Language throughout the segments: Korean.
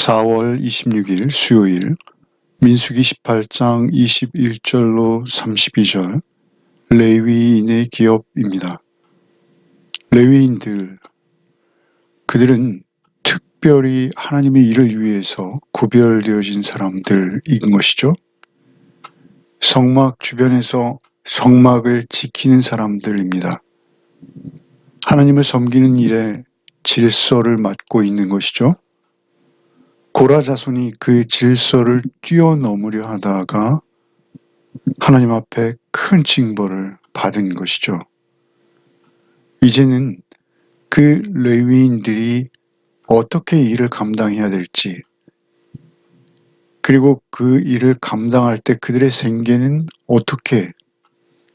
4월 26일 수요일 민수기 18장 21절로 32절 레위인의 기업입니다. 레위인들, 그들은 특별히 하나님의 일을 위해서 구별되어진 사람들인 것이죠. 성막 주변에서 성막을 지키는 사람들입니다. 하나님을 섬기는 일에 질서를 맡고 있는 것이죠. 고라 자손이 그 질서를 뛰어넘으려 하다가 하나님 앞에 큰 징벌을 받은 것이죠. 이제는 그 레위인들이 어떻게 일을 감당해야 될지, 그리고 그 일을 감당할 때 그들의 생계는 어떻게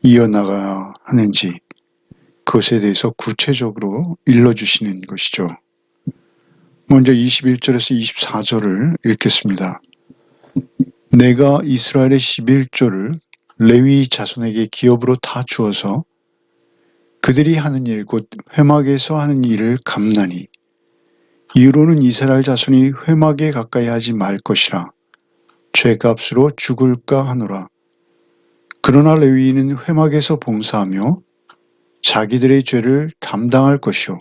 이어나가야 하는지, 그것에 대해서 구체적으로 일러주시는 것이죠. 먼저 21절에서 24절을 읽겠습니다. 내가 이스라엘의 11조를 레위 자손에게 기업으로 다 주어서 그들이 하는 일, 곧 회막에서 하는 일을 감나니 이후로는 이스라엘 자손이 회막에 가까이 하지 말 것이라 죄값으로 죽을까 하노라. 그러나 레위인은 회막에서 봉사하며 자기들의 죄를 담당할 것이요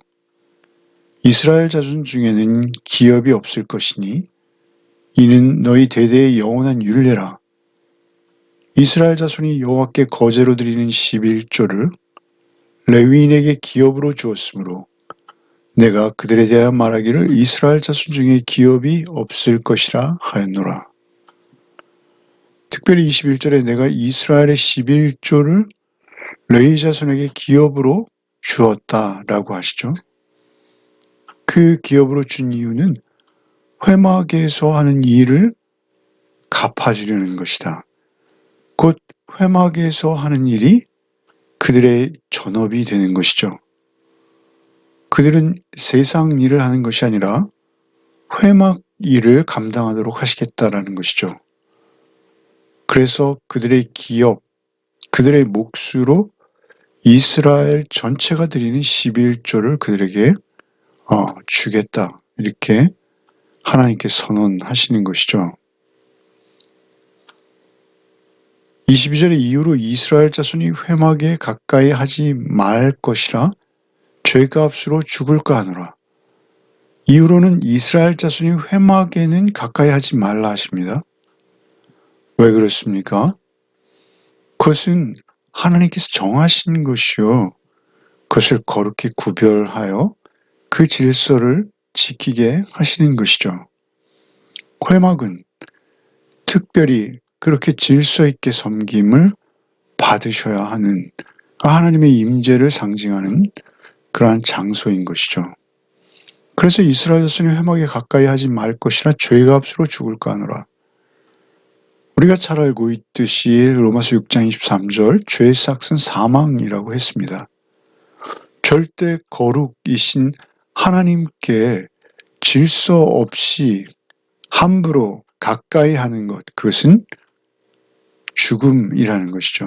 이스라엘 자손 중에는 기업이 없을 것이니 이는 너희 대대의 영원한 율례라. 이스라엘 자손이 여호와께 거제로 드리는 11조를 레위인에게 기업으로 주었으므로 내가 그들에 대하여 말하기를 이스라엘 자손 중에 기업이 없을 것이라 하였노라. 특별히 21절에 내가 이스라엘의 11조를 레위 자손에게 기업으로 주었다라고 하시죠. 그 기업으로 준 이유는 회막에서 하는 일을 갚아주려는 것이다. 곧 회막에서 하는 일이 그들의 전업이 되는 것이죠. 그들은 세상 일을 하는 것이 아니라 회막 일을 감당하도록 하시겠다라는 것이죠. 그래서 그들의 기업, 그들의 몫으로 이스라엘 전체가 드리는 11조를 그들에게 주겠다. 이렇게 하나님께 선언하시는 것이죠. 22절의 이후로 이스라엘 자손이 회막에 가까이 하지 말 것이라 죄값으로 죽을까 하노라. 이후로는 이스라엘 자손이 회막에는 가까이 하지 말라 하십니다. 왜 그렇습니까? 그것은 하나님께서 정하신 것이요. 그것을 거룩히 구별하여 그 질서를 지키게 하시는 것이죠. 회막은 특별히 그렇게 질서 있게 섬김을 받으셔야 하는 하나님의 임재를 상징하는 그러한 장소인 것이죠. 그래서 이스라엘 자손이 회막에 가까이 하지 말 것이라 죄값으로 죽을까 하노라. 우리가 잘 알고 있듯이 로마서 6장 23절 죄의 삭은 사망이라고 했습니다. 절대 거룩이신 하나님께 질서 없이 함부로 가까이 하는 것, 그것은 죽음이라는 것이죠.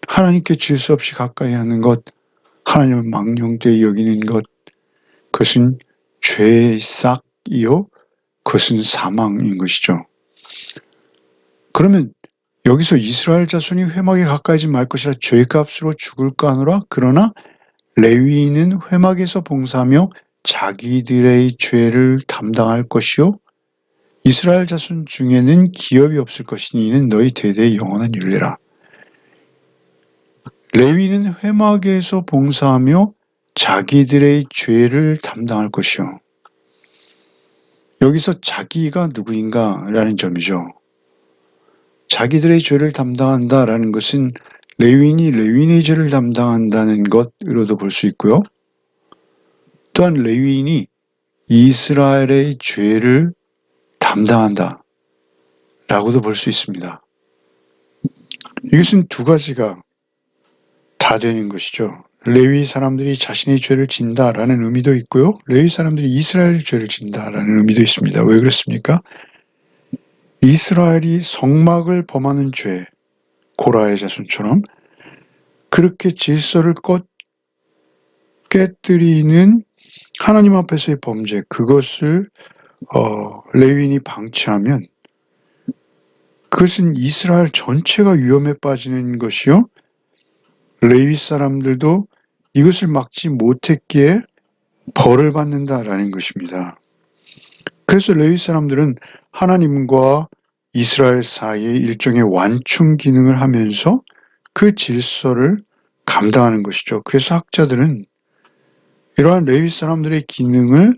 하나님께 질서 없이 가까이 하는 것, 하나님을 망령되이 여기는 것, 그것은 죄의 싹이요, 그것은 사망인 것이죠. 그러면 여기서 이스라엘 자손이 회막에 가까이 하지 말 것이라 죄값으로 죽을까 하노라. 그러나 레위인은 회막에서 봉사하며 자기들의 죄를 담당할 것이요 이스라엘 자손 중에는 기업이 없을 것이니 이는 너희 대대의 영원한 율례라. 레위인은 회막에서 봉사하며 자기들의 죄를 담당할 것이요. 여기서 자기가 누구인가 라는 점이죠. 자기들의 죄를 담당한다라는 것은 레위인이 레위인의 죄를 담당한다는 것으로도 볼 수 있고요. 또한 레위인이 이스라엘의 죄를 담당한다 라고도 볼 수 있습니다. 이것은 두 가지가 다 되는 것이죠. 레위 사람들이 자신의 죄를 진다라는 의미도 있고요. 레위 사람들이 이스라엘의 죄를 진다라는 의미도 있습니다. 왜 그렇습니까? 이스라엘이 성막을 범하는 죄, 고라의 자손처럼 그렇게 질서를 깨뜨리는 하나님 앞에서의 범죄, 그것을 레위인이 방치하면 그것은 이스라엘 전체가 위험에 빠지는 것이요. 레위 사람들도 이것을 막지 못했기에 벌을 받는다라는 것입니다. 그래서 레위 사람들은 하나님과 이스라엘 사이에 일종의 완충 기능을 하면서 그 질서를 감당하는 것이죠. 그래서 학자들은 이러한 레위 사람들의 기능을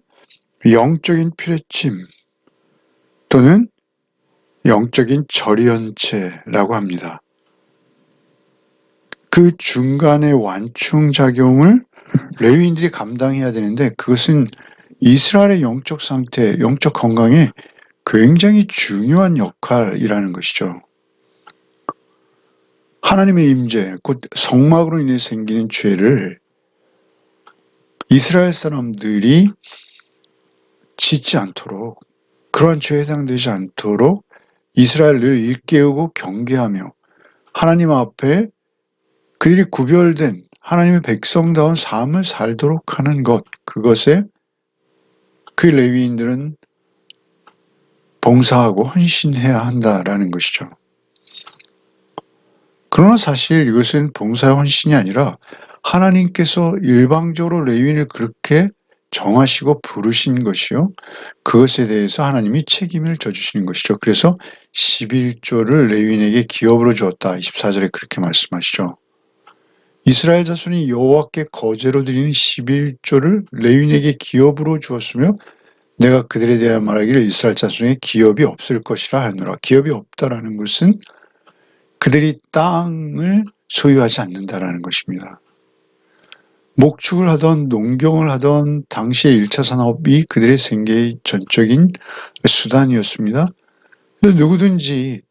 영적인 피뢰침 또는 영적인 절연체라고 합니다. 그 중간의 완충 작용을 레위인들이 감당해야 되는데 그것은 이스라엘의 영적 상태, 영적 건강에 굉장히 중요한 역할이라는 것이죠. 하나님의 임재, 곧 성막으로 인해 생기는 죄를 이스라엘 사람들이 짓지 않도록, 그러한 죄에 해당되지 않도록 이스라엘을 일깨우고 경계하며 하나님 앞에 그들이 구별된 하나님의 백성다운 삶을 살도록 하는 것, 그것에 그 레위인들은 봉사하고 헌신해야 한다라는 것이죠. 그러나 사실 이것은 봉사의 헌신이 아니라 하나님께서 일방적으로 레위인을 그렇게 정하시고 부르신 것이요. 그것에 대해서 하나님이 책임을 져주시는 것이죠. 그래서 11조를 레위인에게 기업으로 주었다. 24절에 그렇게 말씀하시죠. 이스라엘 자손이 여호와께 거제로 드리는 11조를 레위인에게 기업으로 주었으며 내가 그들에 대하여 말하기를 이스라엘 자손에 기업이 없을 것이라 하노라. 기업이 없다라는 것은 그들이 땅을 소유하지 않는다라는 것입니다. 목축을 하던 농경을 하던 당시의 1차 산업이 그들의 생계의 전적인 수단이었습니다. 누구든지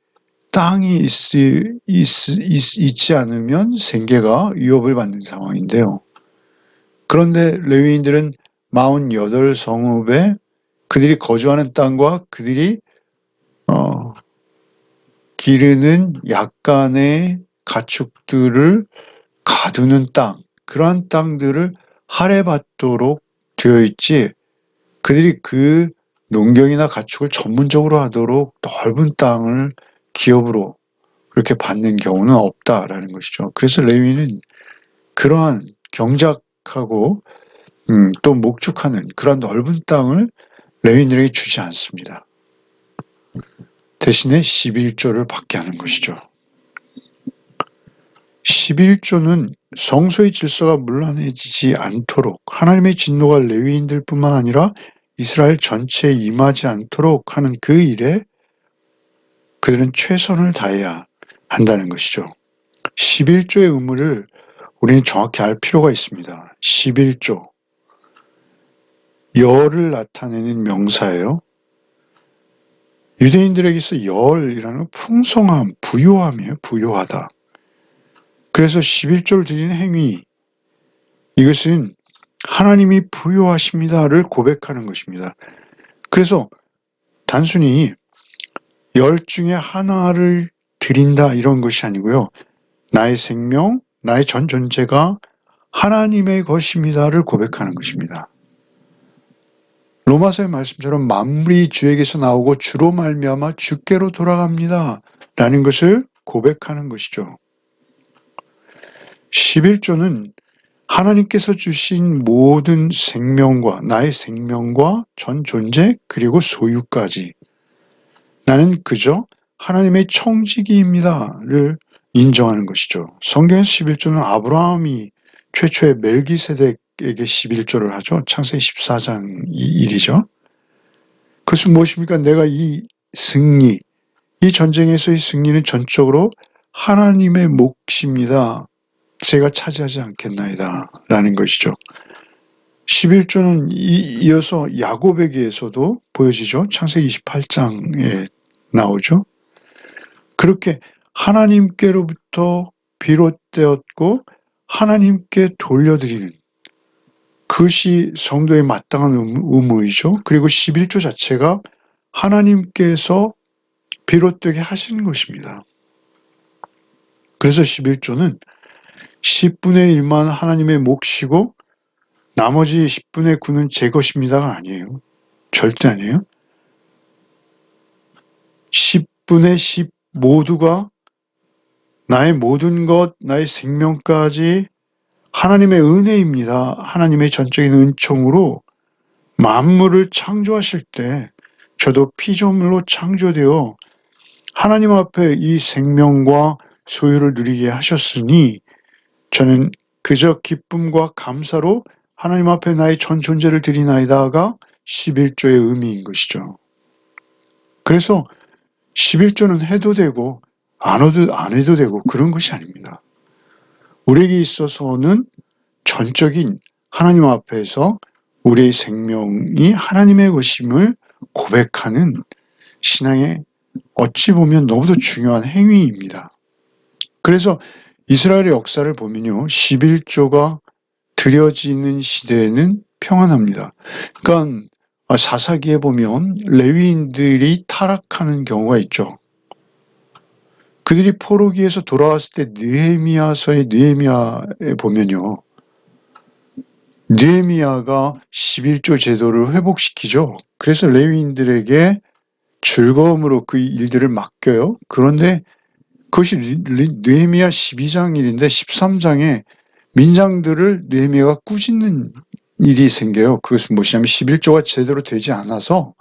땅이 있지 않으면 생계가 위협을 받는 상황인데요. 그런데 레위인들은 48성읍에 그들이 거주하는 땅과 그들이 기르는 약간의 가축들을 가두는 땅, 그러한 땅들을 할애받도록 되어 있지 그들이 그 농경이나 가축을 전문적으로 하도록 넓은 땅을 기업으로 그렇게 받는 경우는 없다라는 것이죠. 그래서 레위는 그러한 경작하고 또 목축하는 그러한 넓은 땅을 레위인들에게 주지 않습니다. 대신에 11조를 받게 하는 것이죠. 11조는 성소의 질서가 문란해지지 않도록 하나님의 진노가 레위인들뿐만 아니라 이스라엘 전체에 임하지 않도록 하는 그 일에 그들은 최선을 다해야 한다는 것이죠. 11조의 의무를 우리는 정확히 알 필요가 있습니다. 11조. 열을 나타내는 명사예요. 유대인들에게서 열이라는 건 풍성함, 부요함이에요. 부요하다. 그래서 11조를 드리는 행위, 이것은 하나님이 부요하십니다를 고백하는 것입니다. 그래서 단순히 열 중에 하나를 드린다 이런 것이 아니고요. 나의 생명, 나의 전 존재가 하나님의 것입니다를 고백하는 것입니다. 로마서의 말씀처럼 만물이 주에게서 나오고 주로 말미암아 주께로 돌아갑니다. 라는 것을 고백하는 것이죠. 11조는 하나님께서 주신 모든 생명과 나의 생명과 전 존재 그리고 소유까지 나는 그저 하나님의 청지기입니다를 인정하는 것이죠. 성경에서 11조는 아브라함이 최초의 멜기세덱에게 11조를 하죠. 창세기 14장 이 일이죠. 그것은 무엇입니까? 내가 이 승리, 이 전쟁에서의 승리는 전적으로 하나님의 몫입니다. 제가 차지하지 않겠나이다 라는 것이죠. 11조는 이어서 야곱에게서도 보여지죠. 창세기 28장에 나오죠. 그렇게 하나님께로부터 비롯되었고 하나님께 돌려드리는 그것이 성도의 마땅한 의무이죠. 그리고 11조 자체가 하나님께서 비롯되게 하시는 것입니다. 그래서 11조는 10분의 1만 하나님의 몫이고 나머지 10분의 9는 제 것입니다가 아니에요. 절대 아니에요. 10분의 10 모두가 나의 모든 것, 나의 생명까지 하나님의 은혜입니다. 하나님의 전적인 은총으로 만물을 창조하실 때 저도 피조물로 창조되어 하나님 앞에 이 생명과 소유를 누리게 하셨으니 저는 그저 기쁨과 감사로 하나님 앞에 나의 전 존재를 드리나이다가 11조의 의미인 것이죠. 그래서 11조는 해도 되고 안 해도 되고 그런 것이 아닙니다. 우리에게 있어서는 전적인 하나님 앞에서 우리의 생명이 하나님의 것임을 고백하는 신앙의 어찌 보면 너무도 중요한 행위입니다. 그래서 이스라엘의 역사를 보면요. 11조가 드려지는 시대에는 평안합니다. 그러니까 사사기에 보면 레위인들이 타락하는 경우가 있죠. 그들이 포로기에서 돌아왔을 때 느헤미야서의 느헤미야에 보면요. 느헤미야가 11조 제도를 회복시키죠. 그래서 레위인들에게 즐거움으로 그 일들을 맡겨요. 그런데 그것이 느헤미야 12장 일인데 13장에 민장들을 느헤미야가 꾸짖는 일이 생겨요. 그것은 무엇이냐면 11조가 제대로 되지 않아서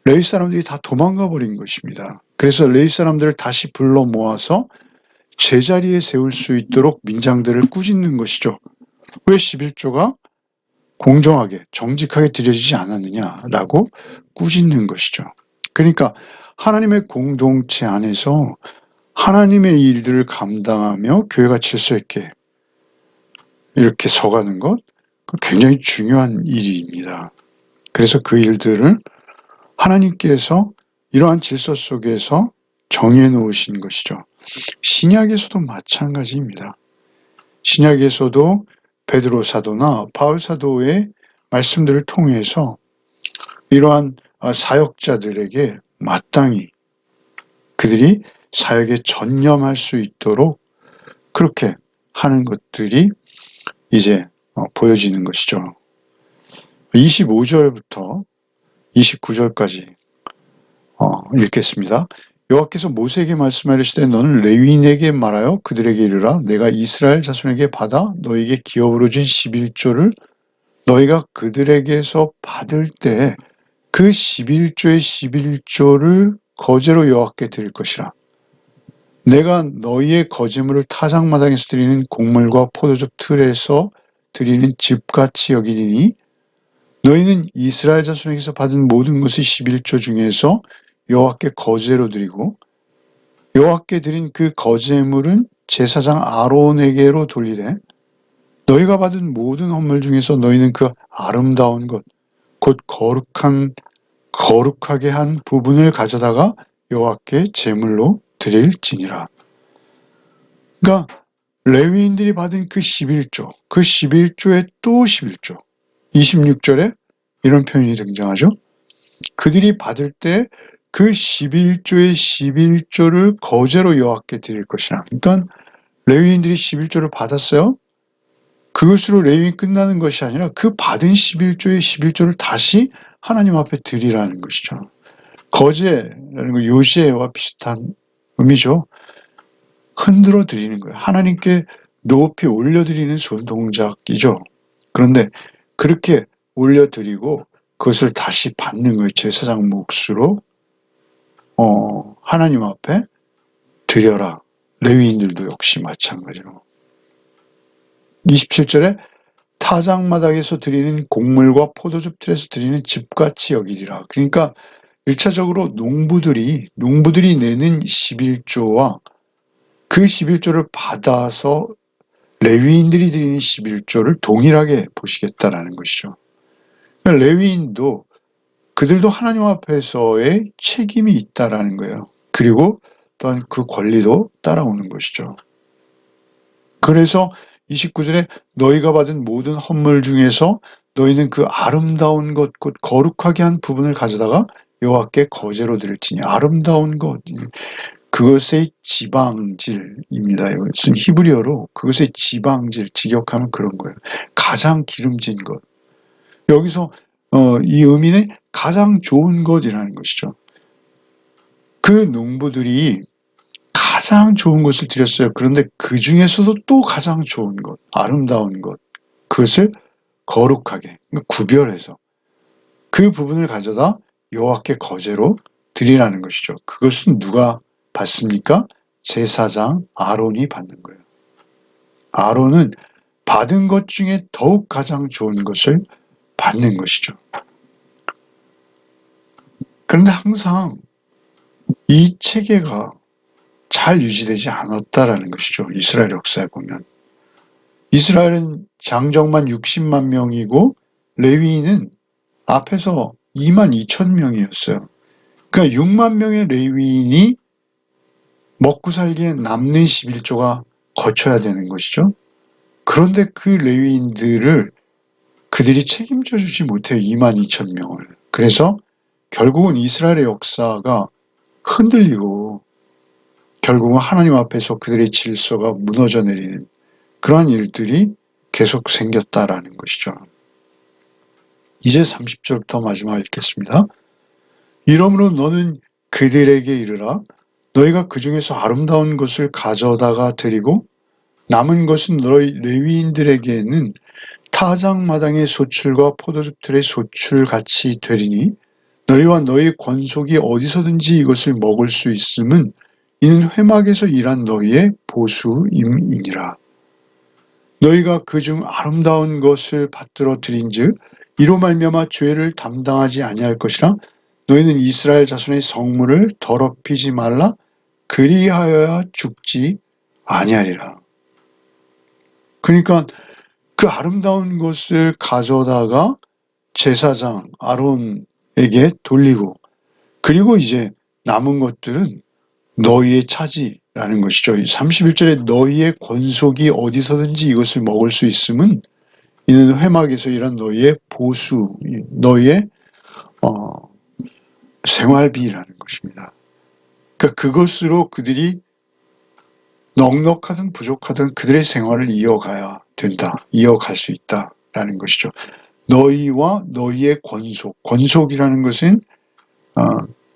레위 사람들이 다 도망가 버린 것입니다. 그래서 레위 사람들을 다시 불러 모아서 제자리에 세울 수 있도록 민장들을 꾸짖는 것이죠. 왜 11조가 공정하게 정직하게 드려지지 않았느냐라고 꾸짖는 것이죠. 그러니까 하나님의 공동체 안에서 하나님의 일들을 감당하며 교회가 질서 있게 이렇게 서가는 것 굉장히 중요한 일입니다. 그래서 그 일들을 하나님께서 이러한 질서 속에서 정해 놓으신 것이죠. 신약에서도 마찬가지입니다. 신약에서도 베드로 사도나 바울 사도의 말씀들을 통해서 이러한 사역자들에게 마땅히 그들이 사역에 전념할 수 있도록 그렇게 하는 것들이 이제 보여지는 것이죠. 25절부터 29절까지 읽겠습니다. 여호와께서 모세에게 말씀하시되 너는 레위인에게 말하여 그들에게 이르라 내가 이스라엘 자손에게 받아 너희에게 기업으로 준 11조를 너희가 그들에게서 받을 때 그 11조의 11조를 거제로 여호와께 드릴 것이라. 내가 너희의 거제물을 타작마당에서 드리는 곡물과 포도즙 틀에서 드리는 집같이 여기니 너희는 이스라엘 자손에게서 받은 모든 것의 11조 중에서 여호와께 거제로 드리고 여호와께 드린 그 거제물은 제사장 아론에게로 돌리되 너희가 받은 모든 헌물 중에서 너희는 그 아름다운 것 곧 거룩하게 한 부분을 가져다가 여호와께 제물로 드릴지니라. 그러니까 레위인들이 받은 그 11조, 그 11조에 또 11조, 26절에 이런 표현이 등장하죠. 그들이 받을 때 그 11조의 11조를 거제로 여호와께 드릴 것이라. 그러니까 레위인들이 11조를 받았어요. 그것으로 레위인 끝나는 것이 아니라 그 받은 11조의 11조를 다시 하나님 앞에 드리라는 것이죠. 거제라는 거 요시에와 비슷한 의미죠. 흔들어 드리는 거예요. 하나님께 높이 올려드리는 손동작이죠. 그런데 그렇게 올려드리고 그것을 다시 받는 거예요. 제사장 몫으로 하나님 앞에 드려라. 레위인들도 역시 마찬가지로. 27절에 타작마당에서 드리는 곡물과 포도즙 틀에서 드리는 집같이 여기리라. 그러니까 1차적으로 농부들이 내는 11조와 그 11조를 받아서 레위인들이 드리는 11조를 동일하게 보시겠다라는 것이죠. 그러니까 레위인도 그들도 하나님 앞에서의 책임이 있다라는 거예요. 그리고 또한 그 권리도 따라오는 것이죠. 그래서 29절에 너희가 받은 모든 헌물 중에서 너희는 그 아름다운 것, 곧 거룩하게 한 부분을 가져다가 여호와께 거제로 드릴지니. 아름다운 것, 그것의 지방질입니다. 이것은 히브리어로 그것의 지방질, 직역하면 그런 거예요. 가장 기름진 것. 여기서 이 의미는 가장 좋은 것이라는 것이죠. 그 농부들이 가장 좋은 것을 드렸어요. 그런데 그 중에서도 또 가장 좋은 것, 아름다운 것, 그것을 거룩하게 구별해서 그 부분을 가져다 여호와께 거제로 드리라는 것이죠. 그것은 누가 받습니까? 제사장 아론이 받는 거예요. 아론은 받은 것 중에 더욱 가장 좋은 것을 받는 것이죠. 그런데 항상 이 체계가 잘 유지되지 않았다라는 것이죠. 이스라엘 역사에 보면. 이스라엘은 장정만 60만 명이고 레위인은 앞에서 2만 2천 명이었어요. 그러니까 6만 명의 레위인이 먹고 살기에 남는 11조가 거쳐야 되는 것이죠. 그런데 그 레위인들을 그들이 책임져 주지 못해요. 2만 2천 명을. 그래서 결국은 이스라엘의 역사가 흔들리고 결국은 하나님 앞에서 그들의 질서가 무너져 내리는 그러한 일들이 계속 생겼다라는 것이죠. 이제 30절부터 마지막 읽겠습니다. 이러므로 너는 그들에게 이르라. 너희가 그 중에서 아름다운 것을 가져다가 드리고 남은 것은 너희 레위인들에게는 타작마당의 소출과 포도즙 틀의 소출 같이 되리니 너희와 너희 권속이 어디서든지 이것을 먹을 수 있음은 이는 회막에서 일한 너희의 보수임이니라. 너희가 그중 아름다운 것을 받들어 드린즉 이로 말미암아 죄를 담당하지 아니할 것이라. 너희는 이스라엘 자손의 성물을 더럽히지 말라. 그리하여야 죽지 아니하리라. 그러니까 그 아름다운 것을 가져다가 제사장 아론에게 돌리고 그리고 이제 남은 것들은 너희의 차지라는 것이죠. 31절에 너희의 권속이 어디서든지 이것을 먹을 수 있음은 이는 회막에서 일한 너희의 보수, 너희의 생활비라는 것입니다. 그러니까 그것으로 그들이 넉넉하든 부족하든 그들의 생활을 이어가야 된다. 이어갈 수 있다라는 것이죠. 너희와 너희의 권속. 권속이라는 것은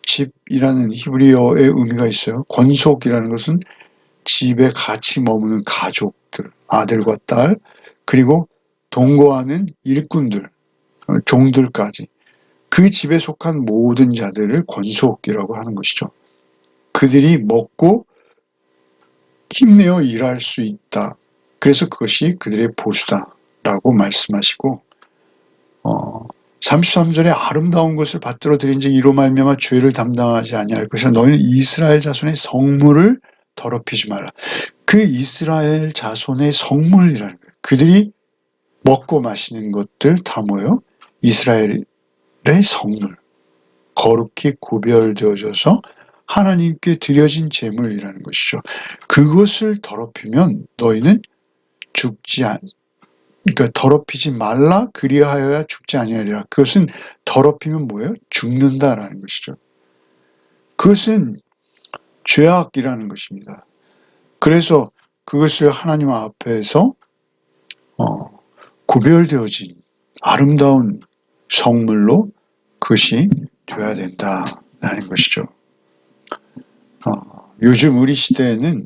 집이라는 히브리어의 의미가 있어요. 권속이라는 것은 집에 같이 머무는 가족들, 아들과 딸, 그리고 동거하는 일꾼들, 종들까지 그 집에 속한 모든 자들을 권속이라고 하는 것이죠. 그들이 먹고 힘내어 일할 수 있다. 그래서 그것이 그들의 보수다라고 말씀하시고 33절에 아름다운 것을 받들어 드린즉 이로 말미암아 죄를 담당하지 아니할 것이라. 너희는 이스라엘 자손의 성물을 더럽히지 말라. 그 이스라엘 자손의 성물이라는 거예요. 그들이 먹고 마시는 것들 다 뭐예요? 이스라엘의 성물. 거룩히 구별되어져서 하나님께 드려진 제물이라는 것이죠. 그것을 더럽히면 너희는 그러니까 더럽히지 말라. 그리하여야 죽지 아니하리라. 그것은 더럽히면 뭐예요? 죽는다라는 것이죠. 그것은 죄악이라는 것입니다. 그래서 그것을 하나님 앞에서 구별되어진 아름다운 성물로 그것이 되어야 된다라는 것이죠. 요즘 우리 시대에는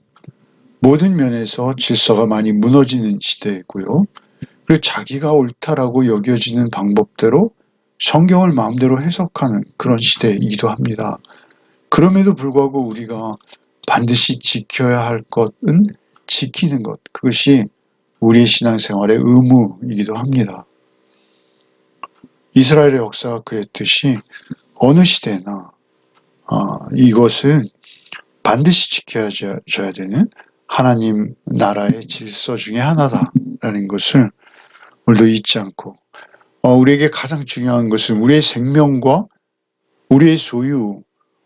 모든 면에서 질서가 많이 무너지는 시대이고요. 그리고 자기가 옳다라고 여겨지는 방법대로 성경을 마음대로 해석하는 그런 시대이기도 합니다. 그럼에도 불구하고 우리가 반드시 지켜야 할 것은 지키는 것. 그것이 우리의 신앙생활의 의무이기도 합니다. 이스라엘의 역사가 그랬듯이 어느 시대나 이것은 반드시 지켜져야 되는 하나님 나라의 질서 중에 하나다라는 것을 오늘도 잊지 않고 우리에게 가장 중요한 것은 우리의 생명과 우리의 소유,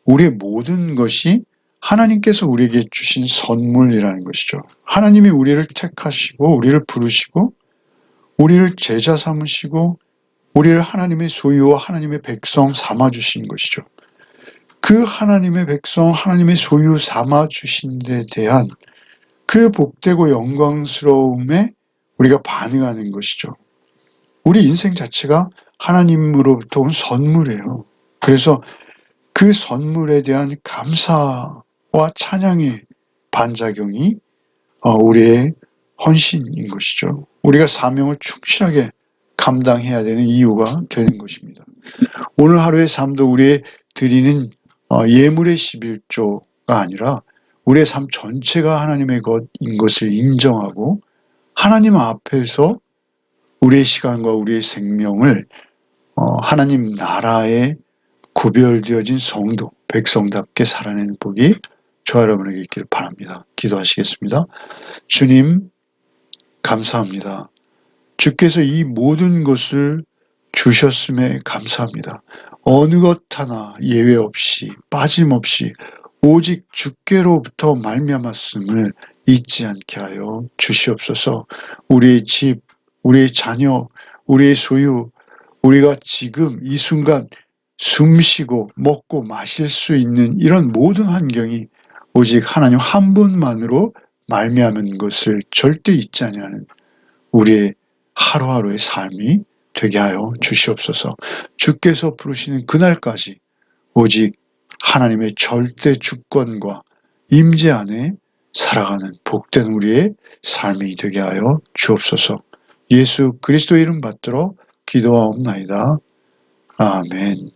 우리의 모든 것이 하나님께서 우리에게 주신 선물이라는 것이죠. 하나님이 우리를 택하시고 우리를 부르시고 우리를 제자 삼으시고 우리를 하나님의 소유와 하나님의 백성 삼아주신 것이죠. 그 하나님의 백성, 하나님의 소유 삼아주신 데 대한 그 복되고 영광스러움에 우리가 반응하는 것이죠. 우리 인생 자체가 하나님으로부터 온 선물이에요. 그래서 그 선물에 대한 감사와 찬양의 반작용이 우리의 헌신인 것이죠. 우리가 사명을 충실하게 감당해야 되는 이유가 되는 것입니다. 오늘 하루의 삶도 우리의 드리는 예물의 11조가 아니라 우리의 삶 전체가 하나님의 것인 것을 인정하고 하나님 앞에서 우리의 시간과 우리의 생명을 하나님 나라에 구별되어진 성도, 백성답게 살아내는 복이 저와 여러분에게 있기를 바랍니다. 기도하시겠습니다. 주님, 감사합니다. 주께서 이 모든 것을 주셨음에 감사합니다. 어느 것 하나 예외 없이 빠짐없이 오직 주께로부터 말미암았음을 잊지 않게 하여 주시옵소서. 우리의 집, 우리의 자녀, 우리의 소유, 우리가 지금 이 순간 숨쉬고 먹고 마실 수 있는 이런 모든 환경이 오직 하나님 한 분만으로 말미암은 것을 절대 잊지 아니하는 우리의 하루하루의 삶이 되게 하여 주시옵소서. 주께서 부르시는 그날까지 오직 하나님의 절대 주권과 임재 안에 살아가는 복된 우리의 삶이 되게 하여 주옵소서. 예수 그리스도 이름 받들어 기도하옵나이다. 아멘.